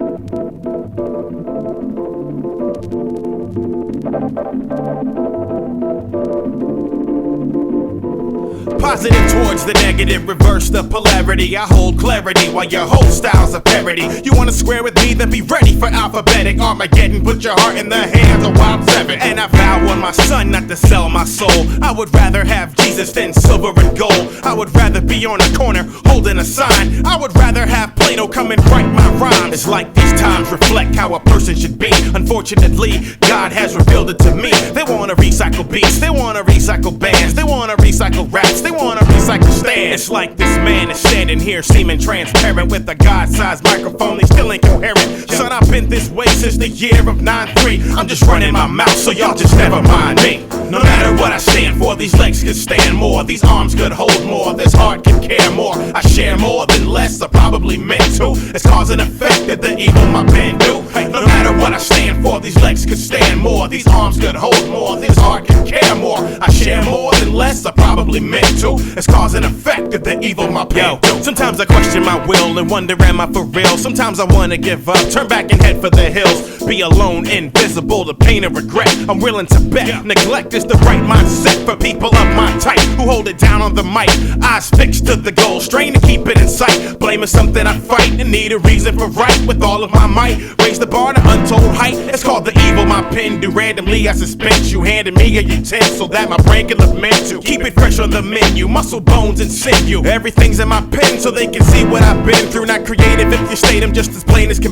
Positive towards the negative, reverse the polarity. I hold clarity while your whole style's a parody. You wanna square with me, then be ready for alphabetic Armageddon. Put your heart in the hands of Wild Seven. And I vow on my son not to sell my soul. I would rather have Jesus than silver and gold. I would rather be on a corner holding a sign. I would rather have Plato come and write my rhymes. It's like these times reflect how a person should be. Unfortunately, God has revealed it to me. They wanna recycle beats, they wanna recycle bands, they wanna recycle raps, they wanna recycle stands. It's like this man is standing here seeming transparent with a God-sized microphone, they still incoherent. Son, I've been this way since the year of 9-3. I'm just running my mouth, so y'all just never mind me. No matter what I stand for, these legs could stand more, these arms could hold more, this heart can care more. I share more than less, I probably meant to. It's cause and effect that the evil my pen do. No matter what I stand for, these legs could stand more, these arms could hold more, this heart can care more. I share more than less, I probably meant to. It's cause and effect of the evil my pen do. Sometimes I question my will and wonder am I for real. Sometimes I wanna give up, turn back and head for the hills. Be alone, invisible, the pain and regret I'm willing to bet. Neglect is the right mindset for people of my type who hold it down on the mic. Eyes fixed to the goal, strain to keep it in sight. Blame is something I fight and need a reason for right. With all of my might, raise the bar to untold height. It's called the evil my pen do. Randomly I suspend you, handing me a utensil that my brain can lament to. Keep it fresh on the menu, muscle, bones, and sinew. Everything's in my pen so they can see what I've been through. Not creative if you state them just as plain as can